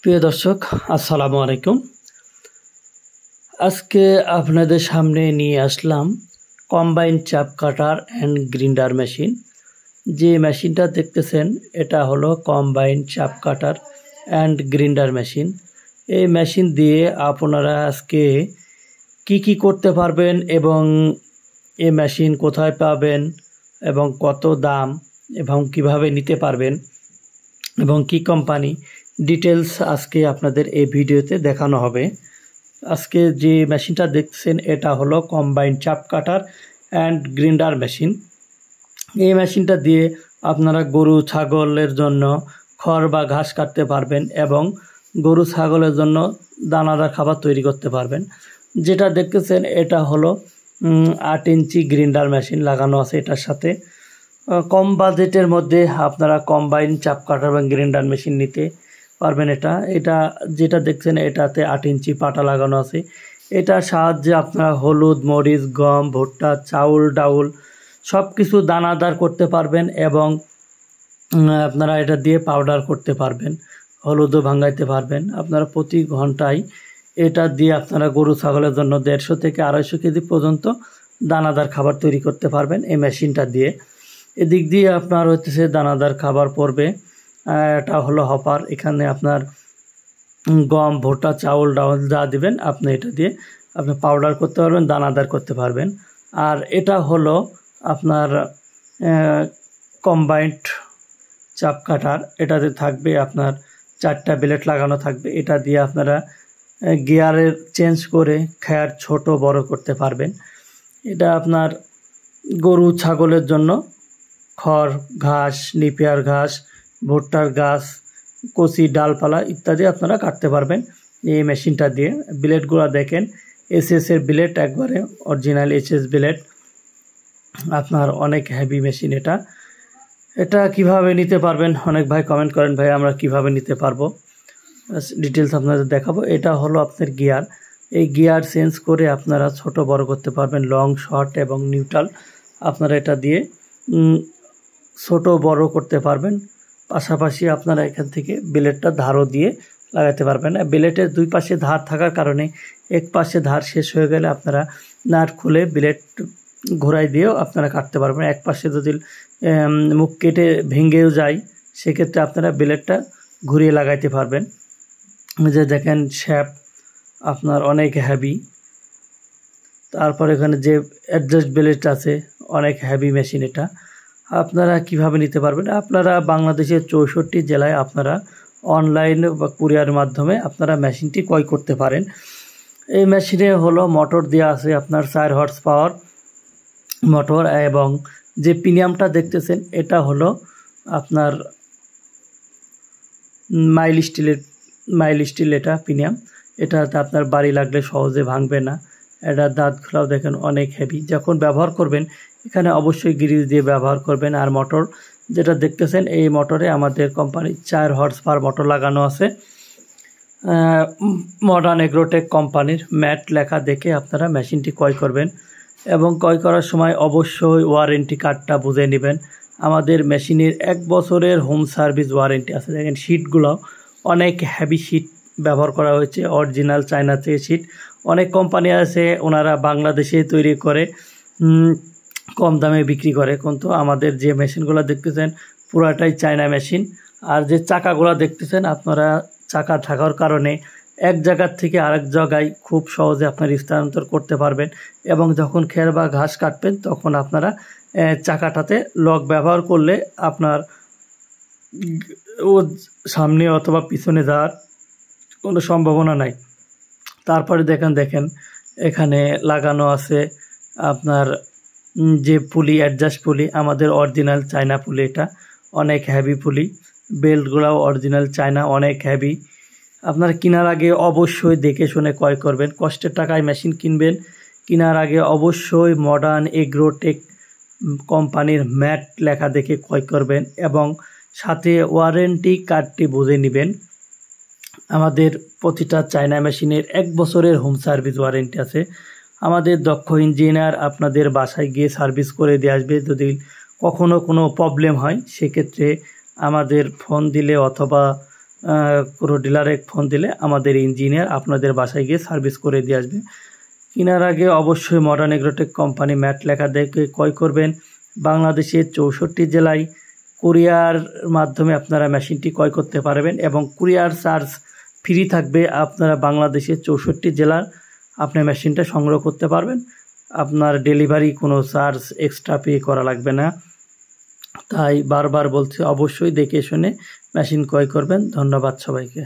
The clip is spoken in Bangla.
প্রিয় দর্শক, আসসালামু আলাইকুম। আজকে আপনাদের সামনে নিয়ে আসলাম কম্বাইন চাপ কাটার অ্যান্ড গ্রিন্ডার মেশিন। যে মেশিনটা দেখতেছেন এটা হলো কম্বাইন চাপ কাটার অ্যান্ড গ্রিন্ডার মেশিন। এই মেশিন দিয়ে আপনারা আজকে কি করতে পারবেন এবং এই মেশিন কোথায় পাবেন এবং কত দাম এবং কিভাবে নিতে পারবেন এবং কি কোম্পানি, ডিটেলস আজকে আপনাদের এই ভিডিওতে দেখানো হবে। আজকে যে মেশিনটা দেখছেন এটা হলো কম্বাইন চাপ কাটার অ্যান্ড গ্রিন্ডার মেশিন। এই মেশিনটা দিয়ে আপনারা গরু ছাগলের জন্য খড় বা ঘাস কাটতে পারবেন এবং গরু ছাগলের জন্য দানাদার খাবার তৈরি করতে পারবেন। যেটা দেখতেছেন এটা হলো 8 ইঞ্চি গ্রিন্ডার মেশিন লাগানো আছে এটার সাথে। কম বাজেটের মধ্যে আপনারা কম্বাইন চাপ কাটার এবং গ্রিন্ডার মেশিন নিতে পারবেন। এটা যেটা দেখছেন এটাতে 8 ইঞ্চি পাটা লাগানো আছে। এটার সাহায্যে আপনারা হলুদ, মরিচ, গম, ভুট্টা, চাউল, ডাউল সব কিছু দানাদার করতে পারবেন এবং আপনারা এটা দিয়ে পাউডার করতে পারবেন, হলুদও ভাঙাইতে পারবেন। আপনারা প্রতি ঘন্টায় এটা দিয়ে আপনারা গরু ছাগলের জন্য 150 থেকে 250 কেজি পর্যন্ত দানাদার খাবার তৈরি করতে পারবেন এই মেশিনটা দিয়ে। এদিক দিয়ে আপনার হচ্ছে দানাদার খাবার পড়বে। এটা হলো হপার। এখানে আপনার গম, ভুট্টা, চাউল, ডাউল যা দিবেন আপনি এটা দিয়ে আপনি পাউডার করতে পারবেন, দানাদার করতে পারবেন। আর এটা হলো আপনার কম্বাইন্ড চাপ কাটার। এটাতে থাকবে আপনার 4টা ব্লেড লাগানো থাকবে। এটা দিয়ে আপনারা গিয়ারের চেঞ্জ করে খেয়ার ছোট বড় করতে পারবেন। এটা আপনার গরু ছাগলের জন্য খড়, ঘাস, নিপিয়ার ঘাস, ভুট্টার ঘাস, কচি ডালপালা ইত্যাদি আপনারা কাটতে পারবেন এই মেশিনটা দিয়ে। ব্লেডগুলো দেখেন এসএস এর ব্লেড, একবারে অরিজিনাল এসএস ব্লেড। আপনার অনেক হেভি মেশিন এটা কিভাবে নিতে পারবেন? অনেক ভাই কমেন্ট করেন, ভাই আমরা কিভাবে নিতে পারবো, ডিটেলস আপনাদের দেখাবো। এটা হলো আপনার গিয়ার। এই গিয়ার চেঞ্জ করে আপনারা ছোট বড় করতে পারবেন, লং, শর্ট এবং নিউট্রাল। আপনারা এটা দিয়ে ছোট বড় করতে পারবেন। পাশাপাশি আপনারা এখান থেকে ব্লেডটা ধারও দিয়ে লাগাতে পারবেন। ব্লেডের দুই পাশে ধার থাকার কারণে এক পাশে ধার শেষ হয়ে গেলে আপনারা নাট খুলে ব্লেড ঘোরাই দিয়েও আপনারা কাটতে পারবেন। এক পাশে যদি মুখ কেটে ভেঙেও যায় সেক্ষেত্রে আপনারা ব্লেডটা ঘুরিয়ে লাগাইতে পারবেন। যে দেখেন শ্যাপ আপনার অনেক হেভি। তারপর এখানে যে অ্যাডজাস্ট ব্লেড আছে, অনেক হেভি মেশিন এটা। আপনারা কিভাবে নিতে পারবেন? আপনারা বাংলাদেশের 64 জেলায় আপনারা অনলাইন বা কুরিয়ার মাধ্যমে আপনারা মেশিনটি ক্রয় করতে পারেন। এই মেশিনে হলো মোটর দেওয়া আছে আপনার 4 হর্স পাওয়ার মোটর, এবং যে প্রিমিয়ামটা দেখতেছেন এটা হলো আপনার মাইল স্টিল এটা প্রিমিয়াম। এটাতে আপনার বাড়ি লাগলে সহজে ভাঙবে না। এটা দাঁতগুলাও দেখেন অনেক হেভি। যখন ব্যবহার করবেন এখানে অবশ্যই গ্রিজ দিয়ে ব্যবহার করবেন। আর মোটর যেটা দেখতেছেন এই মোটরে আমাদের কোম্পানির 4 হর্স পাওয়ার মোটর লাগানো আছে। মডার্ন এগ্রোটেক কোম্পানির ম্যাট লেখা দেখে আপনারা মেশিনটি ক্রয় করবেন এবং ক্রয় করার সময় অবশ্যই ওয়ারেন্টি কার্ডটা বুঝে নেবেন। আমাদের মেশিনের 1 বছরের হোম সার্ভিস ওয়ারেন্টি আছে। দেখেন শীটগুলো অনেক হেভি শীট ব্যবহার করা হয়েছে, অরিজিনাল চায়না থেকে শীট। অনেক কোম্পানি আছে ওনারা বাংলাদেশে তৈরি করে কম দামে বিক্রি করে, কিন্তু আমাদের যে মেশিনগুলো দেখতেছেন পুরাটাই চায়না মেশিন। আর যে চাকাগুলো দেখতেছেন আপনারা চাকা থাকার কারণে এক জায়গার থেকে আরেক জায়গায় খুব সহজে আপনার স্থানান্তর করতে পারবেন এবং যখন খের বা ঘাস কাটবেন তখন আপনারা চাকাটাতে লক ব্যবহার করলে আপনার সামনে অথবা পিছনে যাওয়ার কোনো সম্ভাবনা নাই। তারপরে দেখেন এখানে লাগানো আছে আপনার যে পুলি, অ্যাডজাস্ট পুলি, আমাদের অরিজিনাল চায়না পুলি। এটা অনেক হেভি পুলি। বেল্টগুলোও অরিজিনাল চায়না, অনেক হেভি। আপনারা কেনার আগে অবশ্যই দেখে শুনে ক্রয় করবেন। কষ্টের টাকায় মেশিন কিনবেন, কেনার আগে অবশ্যই মডার্ন এগ্রোটেক কোম্পানির ম্যাট লেখা দেখে ক্রয় করবেন এবং সাথে ওয়ারেন্টি কার্ডটি বুঝে নেবেন। আমাদের প্রতিটা চায়না মেশিনের 1 বছরের হোম সার্ভিস ওয়ারেন্টি আছে। আমাদের দক্ষ ইঞ্জিনিয়ার আপনাদের বাসায় গিয়ে সার্ভিস করে দিয়ে আসবে। যদি কখনো কোনো প্রবলেম হয় সেক্ষেত্রে আমাদের ফোন দিলে অথবা কোনো ডিলারে ফোন দিলে আমাদের ইঞ্জিনিয়ার আপনাদের বাসায় গিয়ে সার্ভিস করে দিয়ে আসবে। কেনার আগে অবশ্যই মডার্ন এগ্রোটেক কোম্পানি ম্যাট লেখা দেখে ক্রয় করবেন। বাংলাদেশের 64 জেলায় কুরিয়ার মাধ্যমে আপনারা মেশিনটি ক্রয় করতে পারবেন এবং কুরিয়ার চার্জ ফ্রি থাকবে। আপনারা বাংলাদেশের 64 জেলার আপনি মেশিনটা সংগ্রহ করতে পারবেন। আপনার ডেলিভারি কোনো চার্জ এক্সট্রা পে করা লাগবে না। তাই বারবার বলছি, অবশ্যই দেখে শুনে মেশিন ক্রয় করবেন। ধন্যবাদ সবাইকে।